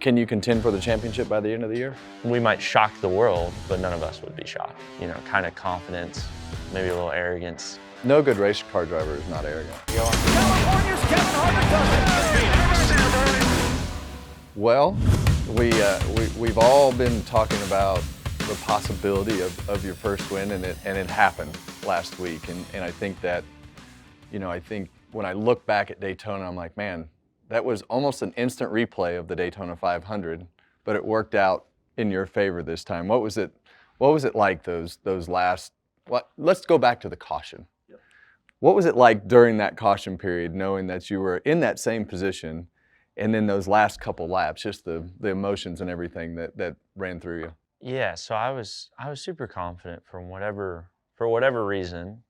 Can you contend for the championship by the end of the year? We might shock the world, but none of us would be shocked. You know, kind of confidence, maybe a little arrogance. No good race car driver is not arrogant. California's Kevin Harvick. Well, we've all been talking about the possibility of your first win, and it happened last week. And I think that, you know, I think when I look back at Daytona, I'm like, man, that was almost an instant replay of the Daytona 500, but it worked out in your favor this time. What was it like those last? Let's go back to the caution. Yep. What was it like during that caution period, knowing that you were in that same position, and then those last couple laps, just the emotions and everything that ran through you? Yeah, so I was super confident for whatever reason.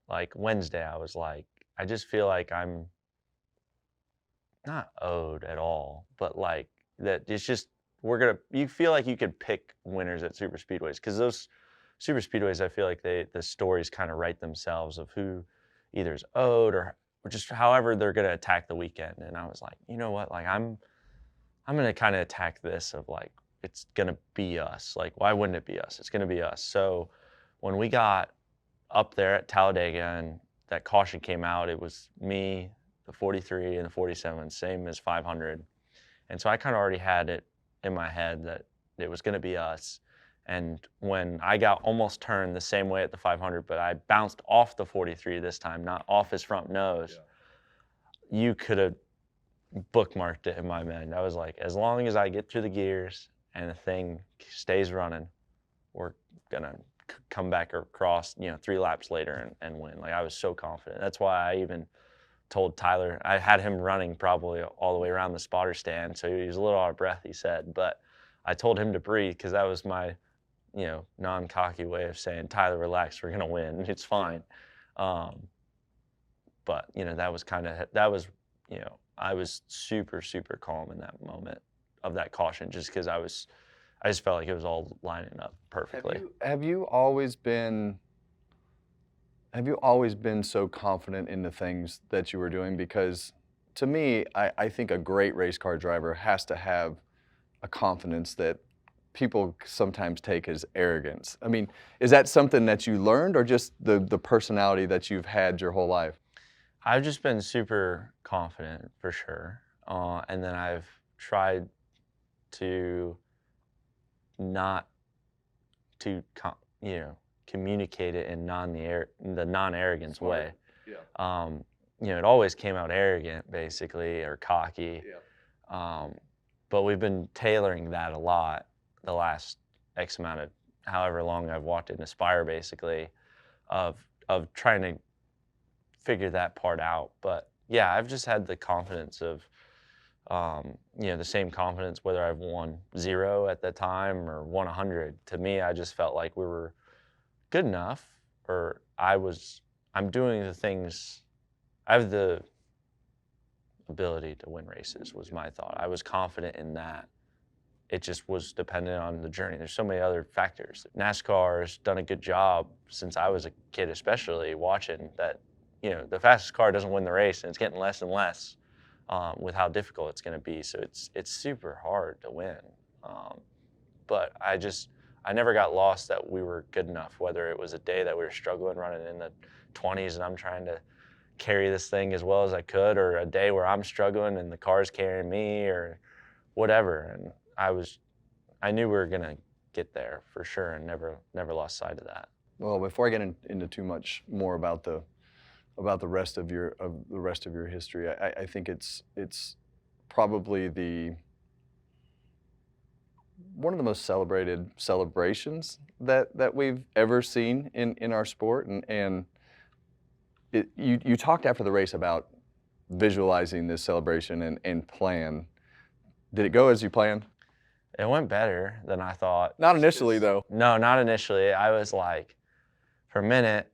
Like Wednesday, I was like, I just feel like I'm not owed at all, but like that it's just you feel like you could pick winners at super speedways, because those super speedways, I feel like the stories kind of write themselves of who either is owed or just however they're going to attack the weekend. And I was like, you know what, like I'm going to kind of attack this of like, it's going to be us. Like, why wouldn't it be us? It's going to be us. So when we got up there at Talladega and that caution came out, it was me, the 43 and the 47, same as 500. And so I kind of already had it in my head that it was going to be us. And when I got almost turned the same way at the 500, but I bounced off the 43 this time, not off his front nose, you could have bookmarked it in my mind. I was like, as long as I get through the gears and the thing stays running, we're going to come back across, 3 laps later and win. Like, I was so confident. That's why I even told Tyler, I had him running probably all the way around the spotter stand, so he was a little out of breath, he said, but I told him to breathe, because that was my, non-cocky way of saying, Tyler, relax, we're gonna win, it's fine. But that was I was super, super calm in that moment of that caution, just because I just felt like it was all lining up perfectly. Have you always been so confident in the things that you were doing? Because to me, I think a great race car driver has to have a confidence that people sometimes take as arrogance. I mean, is that something that you learned, or just the personality that you've had your whole life? I've just been super confident, for sure. And then I've tried to not to, communicate it in the non-arrogance way. Yeah. It always came out arrogant, basically, or cocky. Yeah. But we've been tailoring that a lot the last X amount of however long I've walked in Aspire, basically, of trying to figure that part out. But yeah, I've just had the confidence of, the same confidence whether I've won 0 at the time or won 100. To me, I just felt like we were good enough, or I'm doing the things, I have the ability to win races, was my thought. I was confident in that. It just was dependent on the journey. There's so many other factors. NASCAR has done a good job since I was a kid, especially watching that, the fastest car doesn't win the race, and it's getting less and less with how difficult it's going to be. So it's super hard to win. But I never got lost that we were good enough, whether it was a day that we were struggling running in the 20s and I'm trying to carry this thing as well as I could, or a day where I'm struggling and the car's carrying me, or whatever. And I knew we were gonna get there for sure, and never lost sight of that. Well, before I get into too much more about the rest of your history, I think it's probably one of the most celebrated celebrations that we've ever seen in our sport. And you talked after the race about visualizing this celebration and plan. Did it go as you planned? It went better than I thought. Not initially, though. No, not initially. I was like, for a minute,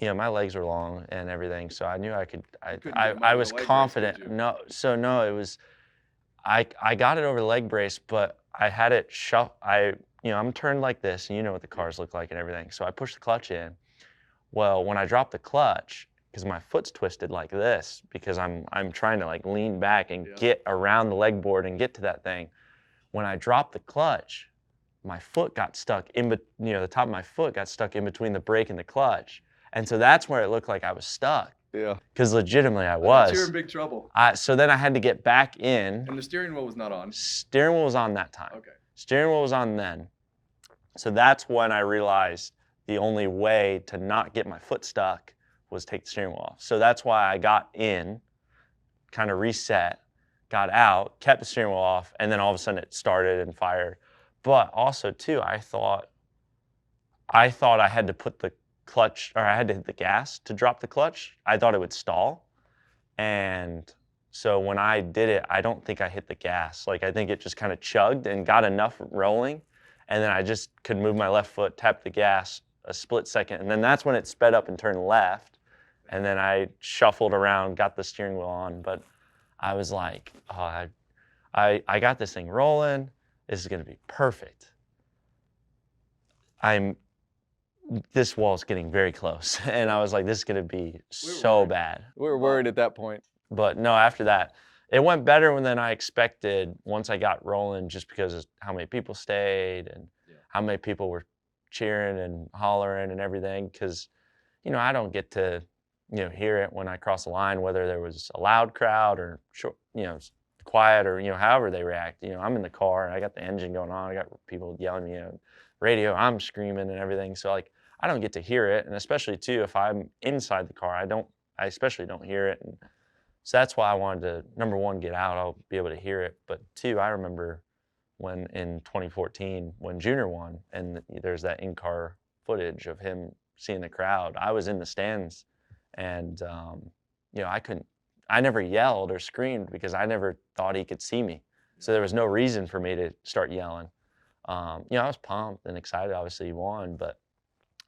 my legs were long and everything, so I knew I could. I was confident. It was. I got it over the leg brace, but I had it I'm turned like this, and you know what the cars look like and everything. So I pushed the clutch in. Well, when I dropped the clutch, because my foot's twisted like this, because I'm trying to like lean back and get around the leg board and get to that thing. when I dropped the clutch, my foot got stuck the top of my foot got stuck in between the brake and the clutch. And so that's where it looked like I was stuck. Yeah. Because legitimately I was. You're in big trouble. So then I had to get back in. And the steering wheel was not on. Steering wheel was on that time. Okay. Steering wheel was on then. So that's when I realized the only way to not get my foot stuck was take the steering wheel off. So that's why I got in, kind of reset, got out, kept the steering wheel off, and then all of a sudden it started and fired. But also too, I thought I had to put the clutch, or I had to hit the gas to drop the clutch. I thought it would stall. And so when I did it, I don't think I hit the gas. Like, I think it just kind of chugged and got enough rolling. And then I just could move my left foot, tap the gas a split second. And then that's when it sped up and turned left. And then I shuffled around, got the steering wheel on. But I was like, oh, I got this thing rolling. This is going to be perfect. This wall's getting very close. And I was like, this is going to be so bad. We were worried at that point. But no, after that, it went better than I expected once I got rolling, just because of how many people stayed and how many people were cheering and hollering and everything. Because, I don't get to, hear it when I cross the line, whether there was a loud crowd or short, quiet, or, however they react. I'm in the car and I got the engine going on. I got people yelling at me on radio. I'm screaming and everything. So, like, I don't get to hear it. And especially too, if I'm inside the car, I especially don't hear it. And so that's why I wanted to, number one, get out. I'll be able to hear it. But two, I remember when in 2014, when Junior won, and there's that in-car footage of him seeing the crowd. I was in the stands, and I never yelled or screamed because I never thought he could see me. So there was no reason for me to start yelling. I was pumped and excited. Obviously, he won, but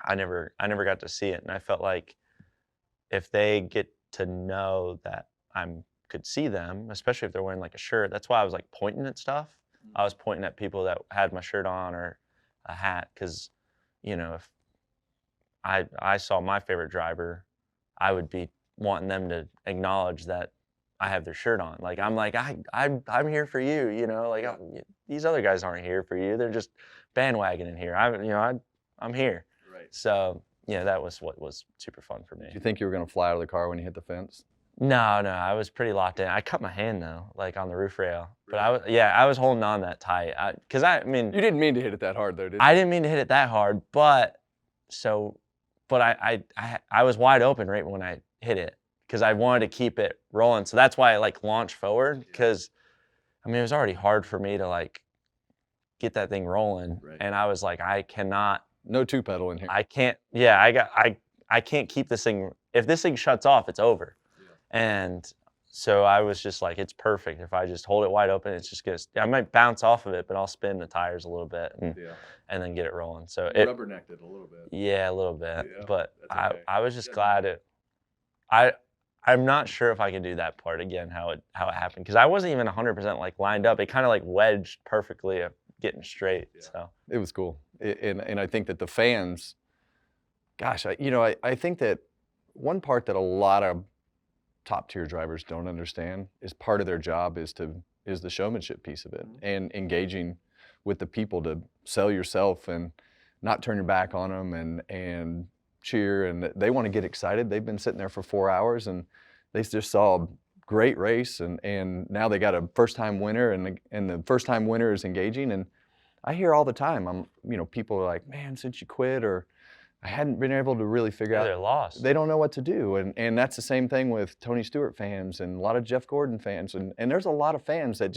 I never got to see it. And I felt like if they get to know that I could see them, especially if they're wearing like a shirt. That's why I was like pointing at stuff. I was pointing at people that had my shirt on or a hat, because, if I saw my favorite driver, I would be wanting them to acknowledge that I have their shirt on. Like, I'm I'm here for you. Like, these other guys aren't here for you. They're just bandwagoning here. I'm here. Right. So that was what was super fun for me. Do you think you were going to fly out of the car when you hit the fence? No, I was pretty locked in. I cut my hand though, like on the roof rail. But I was holding on that tight. You didn't mean to hit it that hard though, did you? I didn't mean to hit it that hard, but I was wide open right when I hit it, because I wanted to keep it rolling. So that's why I launched forward, because it was already hard for me to get that thing rolling. Right. And I was like, I cannot. No two pedal in here. I can't. Yeah, I can't keep this thing. If this thing shuts off, it's over. And so I was just like, it's perfect. If I just hold it wide open, it's just I might bounce off of it, but I'll spin the tires a little bit and then get it rolling. So it rubbernecked it a little bit. Yeah, a little bit. Yeah, but okay. I was just glad I'm not sure if I can do that part again, how it happened, because I wasn't even 100% lined up. It kind of wedged perfectly getting straight. Yeah. So it was cool. And I think that the fans, gosh, I think that one part that a lot of top tier drivers don't understand is part of their job is the showmanship piece of it, and engaging with the people to sell yourself and not turn your back on them and cheer. And they want to get excited. They've been sitting there for 4 hours and they just saw a great race, and now they got a first time winner, and the first time winner is engaging. And I hear all the time, people are like, man, since you quit, or I hadn't been able to really figure out. They're lost. They don't know what to do. And that's the same thing with Tony Stewart fans and a lot of Jeff Gordon fans. And there's a lot of fans that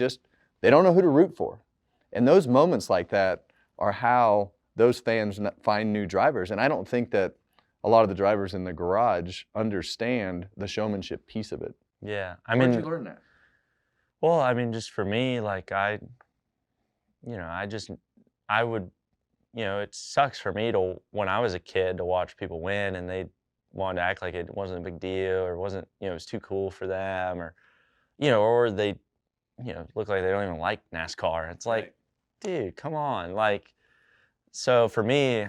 they don't know who to root for. And those moments like that are how those fans find new drivers. And I don't think that a lot of the drivers in the garage understand the showmanship piece of it. Yeah. Where'd you learn that? Well, just for me, it sucks for me when I was a kid, to watch people win and they wanted to act like it wasn't a big deal, or wasn't, it was too cool for them, or they, look like they don't even like NASCAR. It's like, dude, come on. So for me,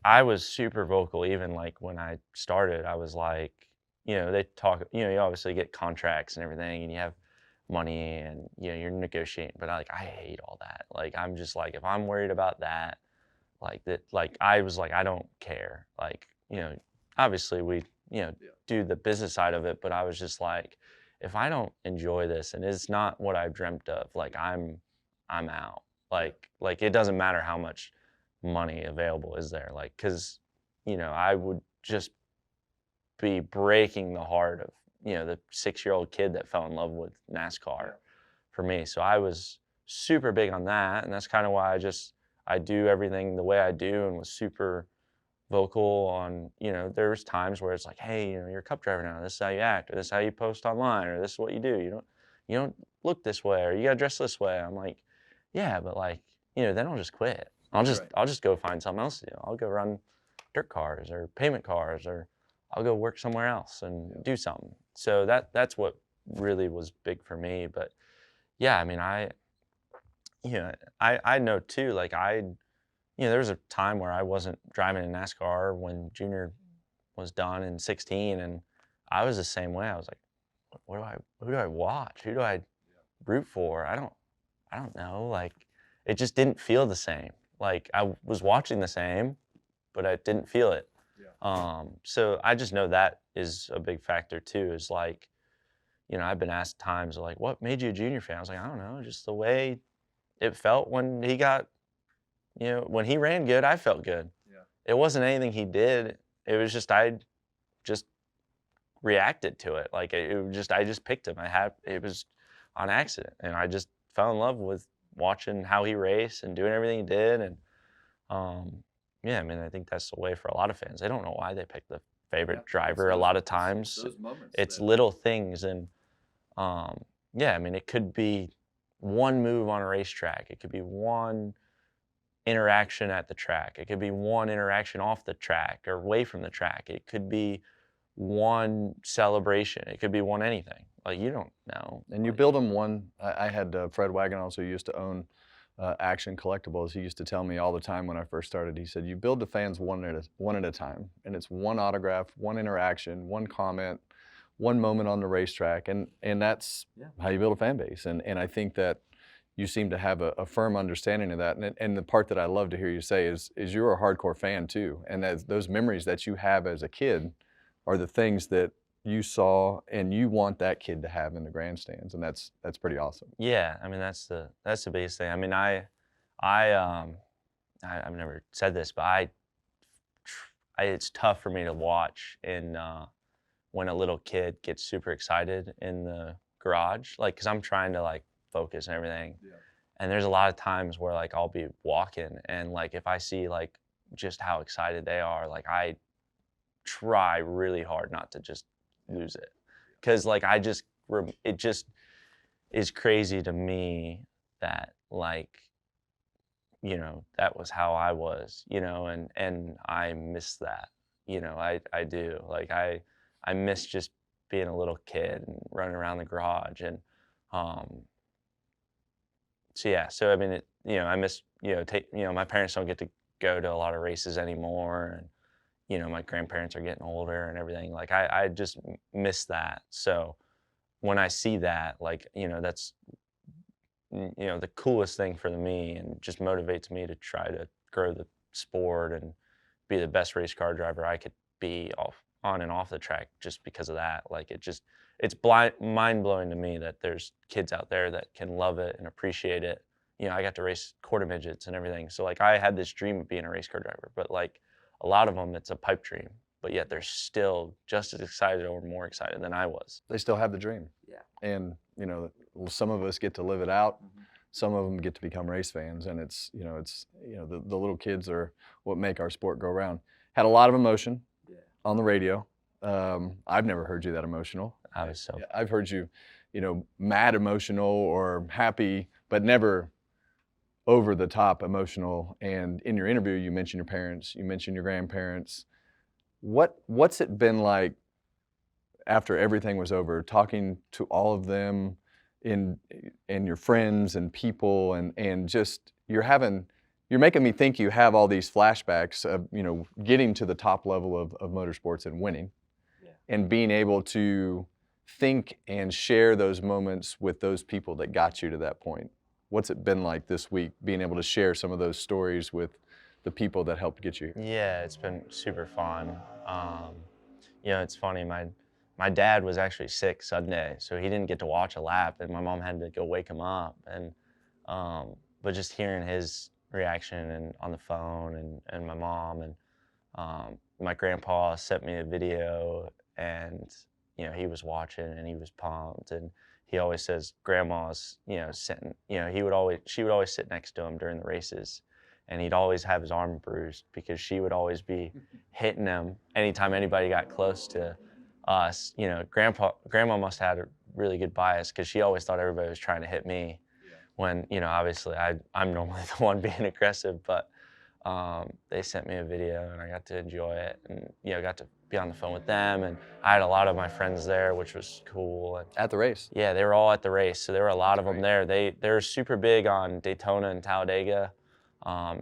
I was super vocal, even when I started. I was like, they talk, you obviously get contracts and everything, and you have money and, you know, you're negotiating, but I hate all that. Like, I'm just like, if I'm worried about that, I was like, I don't care. Like, you know, obviously we, you know, do the business side of it, but I was just like, if I don't enjoy this and it's not what I dreamt of, like I'm out. Like it doesn't matter how much money available is there. Like, cause, you know, I would just be breaking the heart of, you know, the 6-year-old kid that fell in love with NASCAR for me. So I was super big on that. And that's kind of why I do everything the way I do and was super vocal on, you know, there's times where it's like, hey, you know, you're a cup driver now. This is how you act, or this is how you post online, or this is what you do. You don't look this way, or you got to dress this way. I'm like, yeah, but like, you know, then I'll just quit. I'll just go find something else to do. I'll go run dirt cars or payment cars, or I'll go work somewhere else and do something. So that's what really was big for me. But yeah, I mean, I know too, like you know, there was a time where I wasn't driving in NASCAR when Junior was done in 16, and I was the same way. I was like, who do I watch? Who do I root for? I don't know. Like, it just didn't feel the same. Like, I was watching the same, but I didn't feel it. So I just know that is a big factor too, is like, you know, I've been asked times like, what made you a Junior fan? I was like, I don't know, just the way it felt when he got, you know, when he ran good, I felt good. Yeah. It wasn't anything he did. It was just, I just reacted to it. Like, I just picked him. It was on accident. And I just fell in love with watching how he raced and doing everything he did. And, yeah, I mean, I think that's the way for a lot of fans. They don't know why they pick the favorite driver a lot of times. It's little things. And, yeah, I mean, it could be one move on a racetrack. It could be one interaction at the track. It could be one interaction off the track or away from the track. It could be one celebration. It could be one anything. Like, you don't know. And you build them one. I had Fred Wagon also used to own Action Collectibles. He used to tell me all the time when I first started, he said, you build the fans one at a time. And it's one autograph, one interaction, one comment, one moment on the racetrack. And that's how you build a fan base. And I think that you seem to have a firm understanding of that. And the part that I love to hear you say is you're a hardcore fan too. And those memories that you have as a kid are the things that you saw and you want that kid to have in the grandstands. And that's pretty awesome. Yeah, I mean, that's the biggest thing. I mean, I've never said this, but it's tough for me to watch when a little kid gets super excited in the garage, like, cause I'm trying to like focus and everything. Yeah. And there's a lot of times where like I'll be walking and like if I see like just how excited they are, like I try really hard not to just lose it. Cause like it just is crazy to me that like, you know, that was how I was, you know, and I miss that, you know, I do. Like I miss just being a little kid and running around the garage and so yeah, so I mean, you know, I miss, you know, my parents don't get to go to a lot of races anymore, and you know, my grandparents are getting older and everything. Like I just miss that. So when I see that, like, you know, that's, you know, the coolest thing for me, and just motivates me to try to grow the sport and be the best race car driver I could be on and off the track, just because of that. Like it's mind-blowing to me that there's kids out there that can love it and appreciate it. You know, I got to race quarter midgets and everything. So like I had this dream of being a race car driver, but like a lot of them, it's a pipe dream, but yet they're still just as excited or more excited than I was. They still have the dream. Yeah. And, you know, some of us get to live it out. Mm-hmm. Some of them get to become race fans, and it's the little kids are what make our sport go round. Had a lot of emotion on the radio. I've never heard you that emotional. I was so. I've heard you, you know, mad emotional or happy, but never over the top emotional. And in your interview, you mentioned your parents, you mentioned your grandparents. What's it been like after everything was over, talking to all of them, and your friends and people, and just you're making me think you have all these flashbacks of, you know, getting to the top level of motorsports and winning, and being able to think and share those moments with those people that got you to that point. What's it been like this week, being able to share some of those stories with the people that helped get you here? Yeah, it's been super fun. It's funny. My dad was actually sick Sunday, so he didn't get to watch a lap, and my mom had to go wake him up. And but just hearing his reaction and on the phone, and my mom and my grandpa sent me a video, and he was watching and he was pumped. And he always says grandma's sitting, she would always sit next to him during the races, and he'd always have his arm bruised because she would always be hitting him anytime anybody got close to us. Grandma must have had a really good bias because she always thought everybody was trying to hit me. When obviously I'm normally the one being aggressive, but they sent me a video and I got to enjoy it, and got to be on the phone with them, and I had a lot of my friends there, which was cool. And At the race? yeah, they were all at the race, so there were a lot of them there. They're super big on Daytona and Talladega,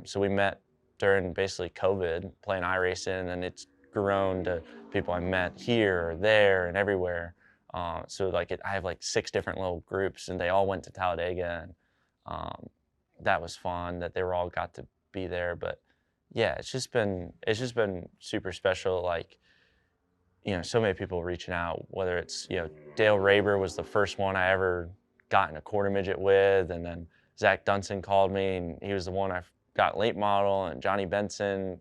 so we met during basically COVID playing iRacing, and it's grown to people I met here or there and everywhere. So I have like 6 different little groups, and they all went to Talladega, and that was fun that they were all got to be there. But yeah, it's just been super special. Like, so many people reaching out, whether it's, Dale Raber was the first one I ever got in a quarter midget with, and then Zach Dunson called me, and he was the one I got late model, and Johnny Benson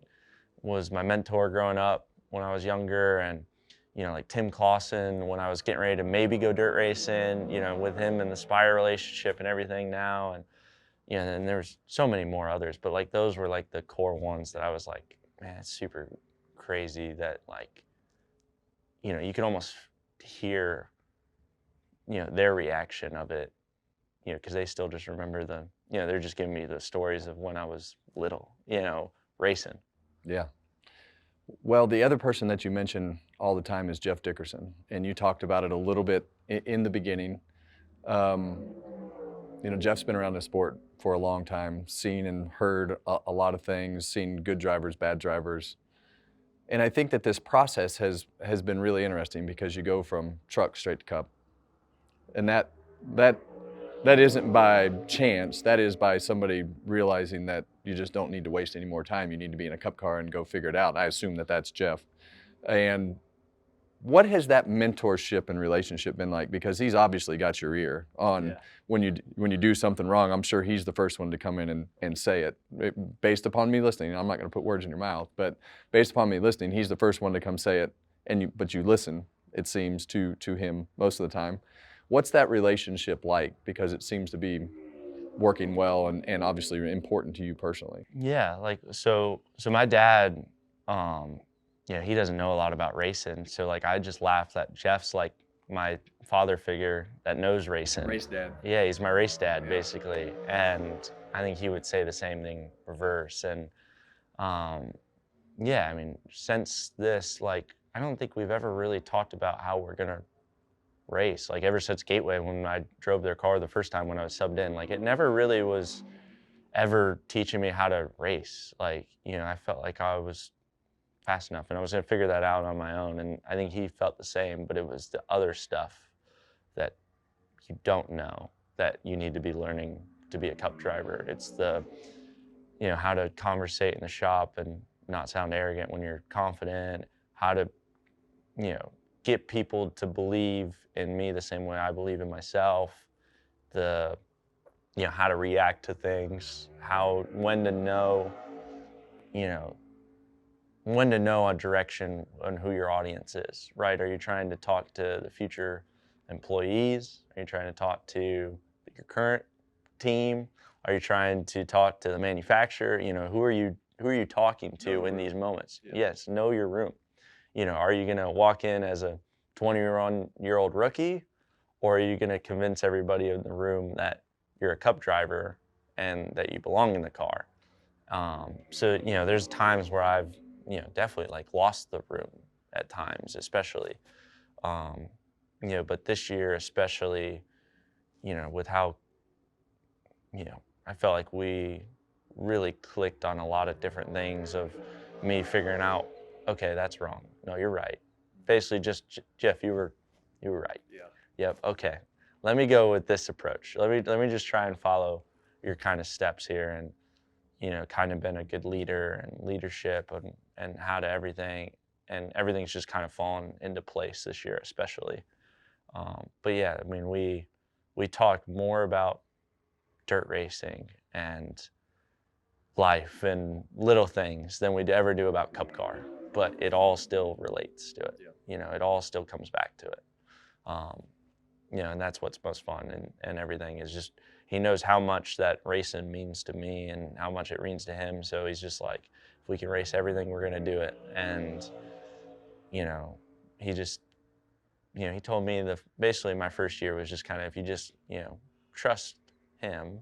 was my mentor growing up when I was younger, and like Tim Clausen when I was getting ready to maybe go dirt racing, with him and the Spire relationship and everything now. And and there's so many more others, but like those were like the core ones that I was like, man, it's super crazy that like, you can almost hear, their reaction of it, because they still just remember they're just giving me the stories of when I was little, racing. Yeah. Well, the other person that you mention all the time is Jeff Dickerson, and you talked about it a little bit in the beginning. Jeff's been around the sport for a long time, seen and heard a lot of things, seen good drivers, bad drivers. And I think that this process has been really interesting because you go from truck straight to cup. And that isn't by chance, that is by somebody realizing that you just don't need to waste any more time. You need to be in a cup car and go figure it out. I assume that that's Jeff. And what has that mentorship and relationship been like? Because he's obviously got your ear on when you do something wrong. I'm sure he's the first one to come in and say it. Based upon me listening, I'm not going to put words in your mouth, but based upon me listening, he's the first one to come say it. But you listen, it seems, to him most of the time. What's that relationship like? Because it seems to be working well and obviously important to you personally. Yeah, like so my dad, he doesn't know a lot about racing. So like I just laugh that Jeff's like my father figure that knows racing. Race dad. Yeah, he's my race dad basically. And I think he would say the same thing reverse. And since this, like I don't think we've ever really talked about how we're gonna race. Like ever since Gateway, when I drove their car the first time when I was subbed in, like it never really was ever teaching me how to race. Like, I felt like I was fast enough and I was gonna figure that out on my own. And I think he felt the same, but it was the other stuff that you don't know that you need to be learning to be a cup driver. It's the, how to conversate in the shop and not sound arrogant when you're confident, how to, get people to believe in me the same way I believe in myself, how to react to things, when to know a direction on who your audience is, right? Are you trying to talk to the future employees? Are you trying to talk to your current team? Are you trying to talk to the manufacturer? Who are you talking to in these moments? Yeah. Yes, know your room. Are you gonna walk in as a 20-year-old rookie, or are you gonna convince everybody in the room that you're a cup driver and that you belong in the car? So there's times where I've definitely like lost the room at times, especially. But this year especially, with how I felt like we really clicked on a lot of different things of me figuring out, okay, that's wrong. No, you're right. Basically just, Jeff, you were You were right. Yeah. Yep. Okay. Let me go with this approach. Let me just try and follow your kind of steps here, and kind of been a good leader and leadership and how to everything, and everything's just kind of fallen into place this year, especially. But yeah, I mean, we talked more about dirt racing and life and little things than we'd ever do about Cup car, but it all still relates to it. It all still comes back to it. And that's what's most fun, and everything is just, he knows how much that racing means to me and how much it means to him. So he's just like, if we can race everything, we're going to do it. And, he just, he told me basically my first year was just kind of, if you just, trust him,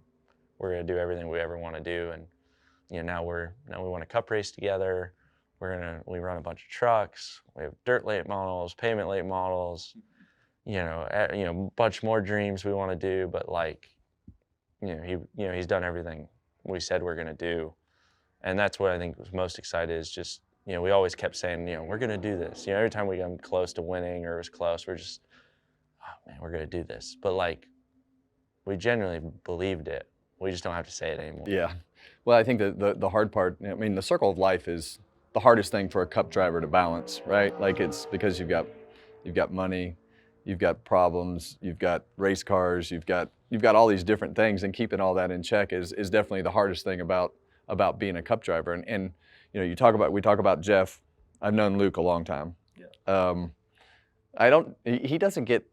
we're going to do everything we ever want to do. And, now we want a cup race together. We run a bunch of trucks. We have dirt late models, pavement late models, bunch more dreams we want to do, but he's done everything we said we're going to do. And that's what I think was most excited is just, we always kept saying, we're going to do this. Every time we come close to winning or it was close, we're just, oh man, we're going to do this. But we genuinely believed it. We just don't have to say it anymore. Yeah. Well, I think that the hard part, I mean, the circle of life is the hardest thing for a cup driver to balance, right? It's because you've got money, you've got problems, you've got race cars, you've got all these different things, and keeping all that in check is definitely the hardest thing about being a cup driver. And we talk about Jeff. I've known Luke a long time. Yeah. He doesn't get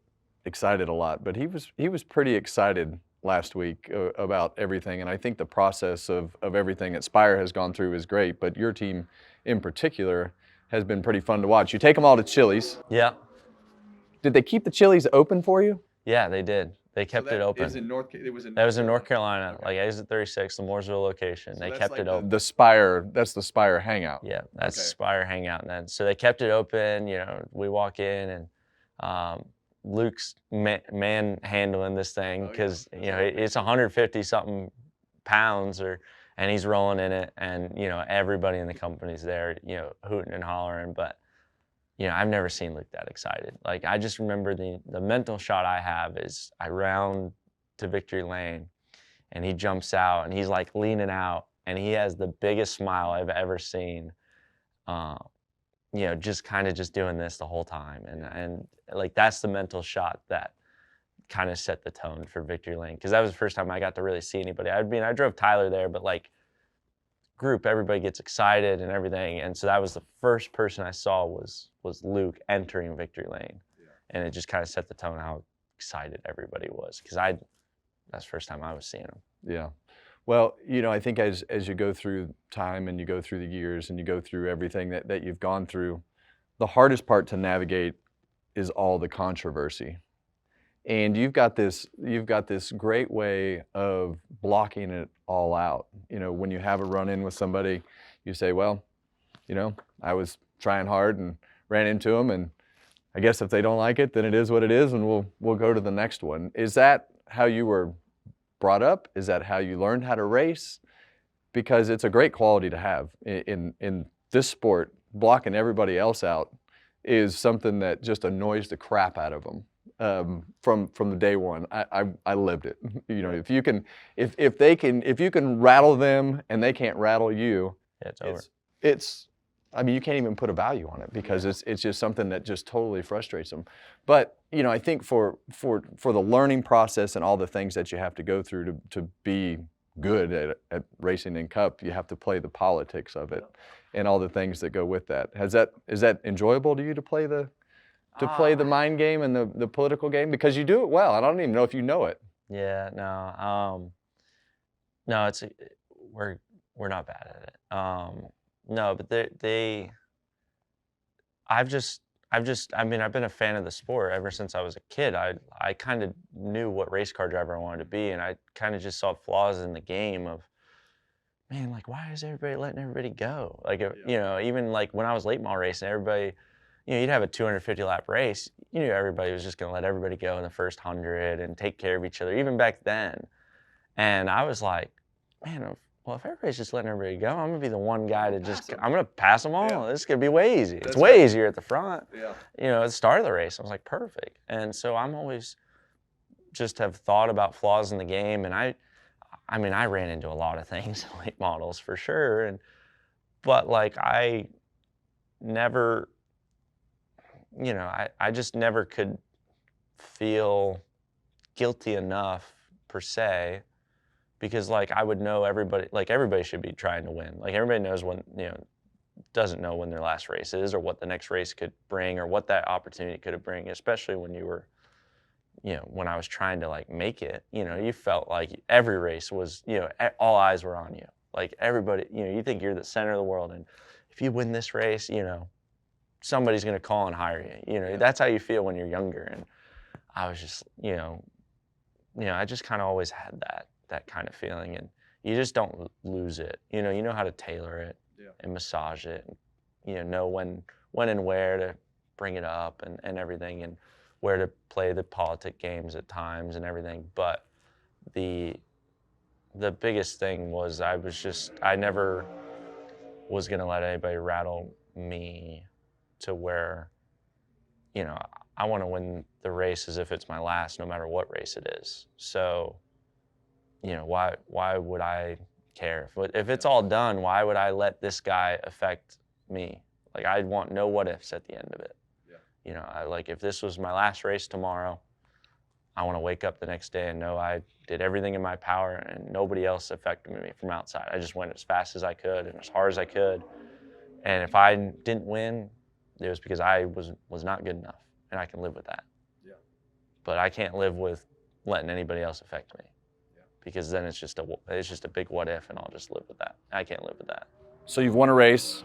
excited a lot, but he was pretty excited last week about everything. And I think the process of everything that Spire has gone through is great, but your team in particular has been pretty fun to watch. You take them all to Chili's. Yeah. Did they keep the Chili's open for you? Yeah, they did. They kept it open. That was in North Carolina, okay. Exit 36, the Mooresville location. So they kept it open. That's the Spire hangout. Yeah, that's the Spire hangout. And then, so they kept it open. We walk in, and Luke's man handling this thing because it's 150 something pounds, and he's rolling in it, and everybody in the company's there, hooting and hollering. But I've never seen Luke that excited. I just remember the mental shot I have is I round to victory lane, and he jumps out, and he's leaning out, and he has the biggest smile I've ever seen. Just kind of just doing this the whole time, and that's the mental shot that kind of set the tone for victory lane, because that was the first time I got to really see anybody. I drove Tyler there, but group, everybody gets excited and everything, and so that was the first person I saw was Luke entering victory lane. Yeah. And it just kind of set the tone how excited everybody was, because that's the first time I was seeing him. Yeah. Well, I think as you go through time and you go through the years and you go through everything that you've gone through, the hardest part to navigate is all the controversy. And you've got this great way of blocking it all out. When you have a run-in with somebody, you say, well, I was trying hard and ran into them, and I guess if they don't like it, then it is what it is, and we'll go to the next one. Is that how you were brought up? Is that how you learned how to race? Because it's a great quality to have in this sport. Blocking everybody else out is something that just annoys the crap out of them. From the day one, I lived it. If you can rattle them and they can't rattle you, yeah, it's over. I mean, you can't even put a value on it, because it's just something that just totally frustrates them. But I think for the learning process and all the things that you have to go through to be good at racing in Cup, you have to play the politics of it and all the things that go with that. Is that enjoyable to you to play the mind game and the political game? Because you do it well. I don't even know if you know it. Yeah, no. No, we're not bad at it. No, but I've been a fan of the sport ever since I was a kid. I kind of knew what race car driver I wanted to be, and I kind of just saw flaws in the game of, man, why is everybody letting everybody go? Even when I was late model racing, everybody, you'd have a 250 lap race. You knew everybody was just going to let everybody go in the first 100 and take care of each other, even back then. And I was like, man, well, if everybody's just letting everybody go, I'm gonna be the one guy to just, them. I'm gonna pass them all. Yeah. This is gonna be way easy. That's It's way right. easier at the front. Yeah. You know, at the start of the race, I was like, perfect. And so I'm always just have thought about flaws in the game. And I mean, I ran into a lot of things in late models for sure. But like, I never, you know, I just never could feel guilty enough per se, because like I would know everybody should be trying to win. Like everybody knows when, you know, doesn't know when their last race is or what the next race could bring or what that opportunity could have bring, especially when you were, you know, when I was trying to like make it, you know, you felt like every race was, you know, all eyes were on you. Like everybody, you know, you think you're the center of the world, and if you win this race, you know, somebody's going to call and hire you. You know, that's how you feel when you're younger. And I was just, you know, I just kind of always had that kind of feeling, and you just don't lose it. You know how to tailor it and massage it, and, know when and where to bring it up and everything, and where to play the politic games at times and everything. But the biggest thing was I never was going to let anybody rattle me to where, you know, I want to win the race as if it's my last, no matter what race it is. So, you know, why would I care? If it's all done, why would I let this guy affect me? Like, I'd want no what ifs at the end of it. Yeah. You know, if this was my last race tomorrow, I want to wake up the next day and know I did everything in my power and nobody else affected me from outside. I just went as fast as I could and as hard as I could. And if I didn't win, it was because I was not good enough, and I can live with that. Yeah. But I can't live with letting anybody else affect me, because then it's just a big what if, and I'll just live with that. I can't live with that. So you've won a race.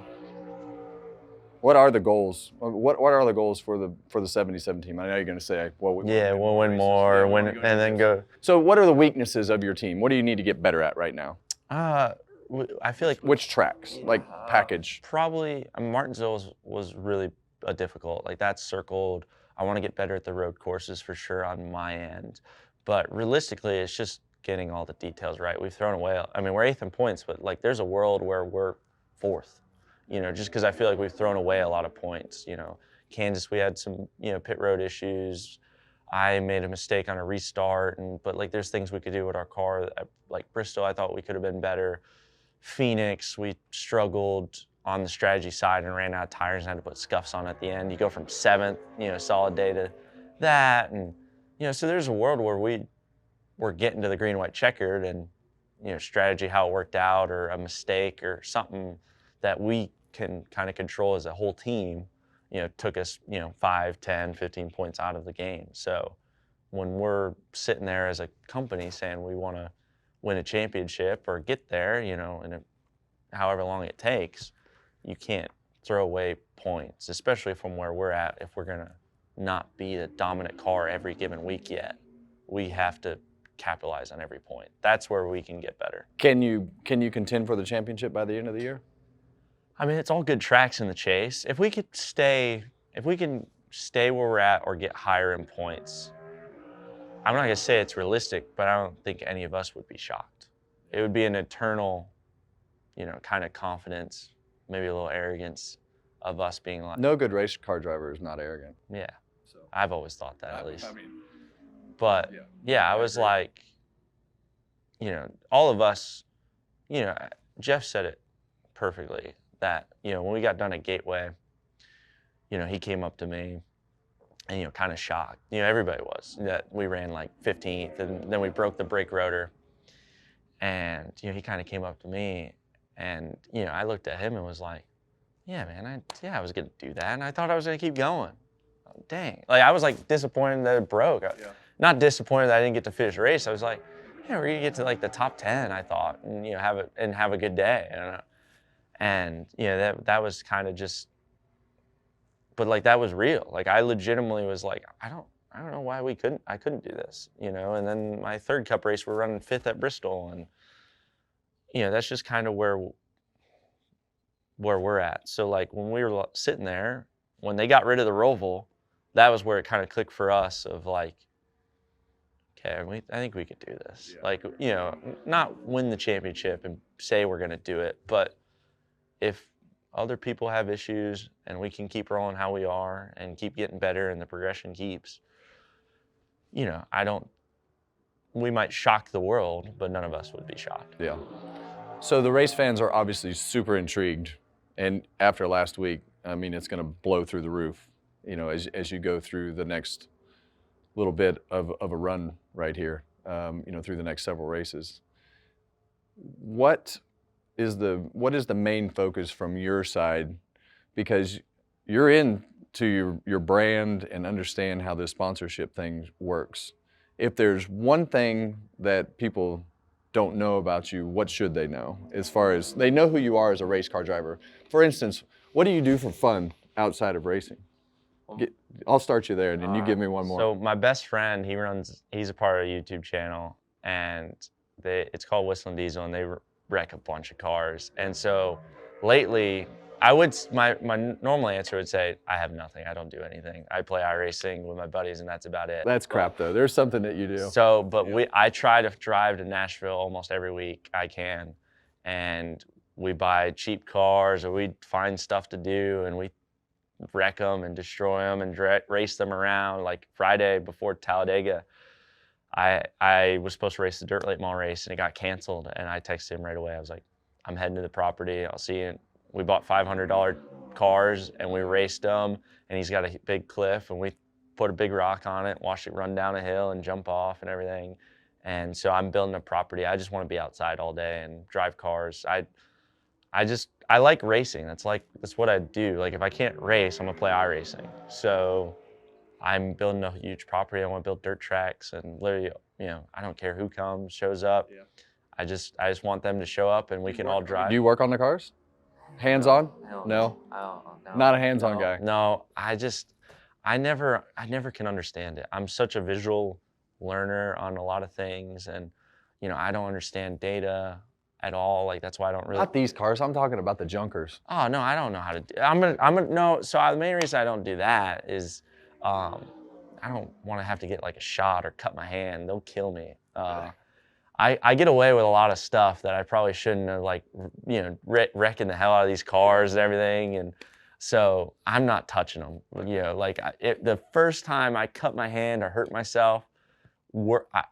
What are the goals? What are the goals for the 77 team? I know you're going to say, well, we'll win more, and then go. So what are the weaknesses of your team? What do you need to get better at right now? I feel like which tracks, like package? Probably Martinsville was really difficult. Like, that's circled. I want to get better at the road courses for sure on my end, but realistically, it's just getting all the details right. We've thrown away. I mean, we're 8th in points, but like, there's a world where we're 4th. You know, just because I feel like we've thrown away a lot of points. You know, Kansas, we had some, you know, pit road issues. I made a mistake on a restart, but like, there's things we could do with our car. Like Bristol, I thought we could have been better. Phoenix, we struggled on the strategy side and ran out of tires and had to put scuffs on at the end. You go from 7th, you know, solid day to that, and you know, so there's a world where we're getting to the green, white, checkered, and you know, strategy, how it worked out, or a mistake or something that we can kind of control as a whole team, you know, took us, you know, 5, 10, 15 points out of the game. So when we're sitting there as a company saying we want to win a championship or get there, you know, in however long it takes, you can't throw away points, especially from where we're at. If we're going to not be the dominant car every given week yet, we have to capitalize on every point. That's where we can get better. Can you contend for the championship by the end of the year? I mean, it's all good tracks in the chase. If we can stay where we're at or get higher in points, I'm not going to say it's realistic, but I don't think any of us would be shocked. It would be an eternal, you know, kind of confidence, maybe a little arrogance of us being like. No good race car driver is not arrogant. Yeah. So I've always thought that, at least. I mean, but yeah, I was like, you know, all of us, you know, Jeff said it perfectly, that, you know, when we got done at Gateway, you know, he came up to me and, you know, kind of shocked. You know, everybody was, that we ran like 15th, and then we broke the brake rotor. And, you know, he kind of came up to me, and, you know, I looked at him and was like, yeah, man, I was going to do that. And I thought I was going to keep going. Oh, dang. Like, I was like disappointed that it broke. Yeah. Not disappointed that I didn't get to finish the race. I was like, yeah, we're going to get to like the top 10, I thought, and, you know, have a good day. I don't know. And, you know, that was kind of just, but like, that was real. Like, I legitimately was like, I don't know why I couldn't do this, you know. And then my 3rd Cup race, we're running 5th at Bristol, and, you know, that's just kind of where we're at. So like, when we were sitting there, when they got rid of the Roval, that was where it kind of clicked for us of like, okay, I think we could do this. Yeah. Like, you know, not win the championship and say we're going to do it, but if other people have issues and we can keep rolling how we are and keep getting better and the progression keeps, you know, we might shock the world, but none of us would be shocked. Yeah. So the race fans are obviously super intrigued, and after last week, I mean, it's going to blow through the roof, you know, as you go through the next little bit of a run right here, you know, through the next several races. What is the main focus from your side? Because you're into your brand and understand how this sponsorship thing works. If there's one thing that people don't know about you, what should they know? As far as they know who you are as a race car driver. For instance, what do you do for fun outside of racing? I'll start you there, and then you give me one more. So my best friend, he's a part of a YouTube channel, and it's called Whistling Diesel, and they wreck a bunch of cars. And so lately, my normal answer would say, I have nothing. I don't do anything. I play iRacing with my buddies, and that's about it. That's crap, though. There's something that you do. So, but I try to drive to Nashville almost every week I can, and we buy cheap cars, or we find stuff to do, and we wreck them and destroy them and race them around. Like Friday before Talladega, I was supposed to race the Dirt Late Model race, and it got canceled, and I texted him right away. I was like, I'm heading to the property. I'll see you. We bought $500 cars, and we raced them, and he's got a big cliff, and we put a big rock on it, watched it run down a hill and jump off and everything. And so I'm building a property. I just want to be outside all day and drive cars. I like racing. That's what I do. Like, if I can't race, I'm gonna play iRacing. So I'm building a huge property. I want to build dirt tracks, and literally, you know, I don't care who comes, shows up. Yeah. I just want them to show up, and we can all drive. Do you work on the cars? Hands-on? No? No. Not a hands-on guy. No, I never can understand it. I'm such a visual learner on a lot of things, and, you know, I don't understand data at all. Like, that's why I don't really. Not these cars. I'm talking about the junkers. Oh no, I don't know how to do. No. So the main reason I don't do that is, I don't want to have to get like a shot or cut my hand. They'll kill me. I get away with a lot of stuff that I probably shouldn't have, like, you know, wrecking the hell out of these cars and everything. And so I'm not touching them. You know, like the first time I cut my hand or hurt myself,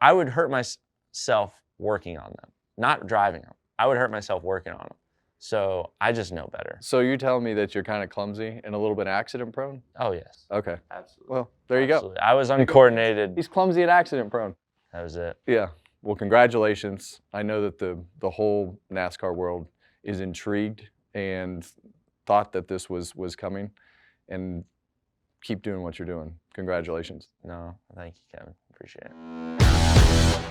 I would hurt myself working on them, not driving them. I would hurt myself working on them. So I just know better. So you're telling me that you're kind of clumsy and a little bit accident prone? Oh, yes. Okay. Absolutely. Well, there you go. I was uncoordinated. He's clumsy and accident prone. That was it. Yeah. Well, congratulations. I know that the whole NASCAR world is intrigued and thought that this was coming, and keep doing what you're doing. Congratulations. No, thank you, Kevin. Appreciate it.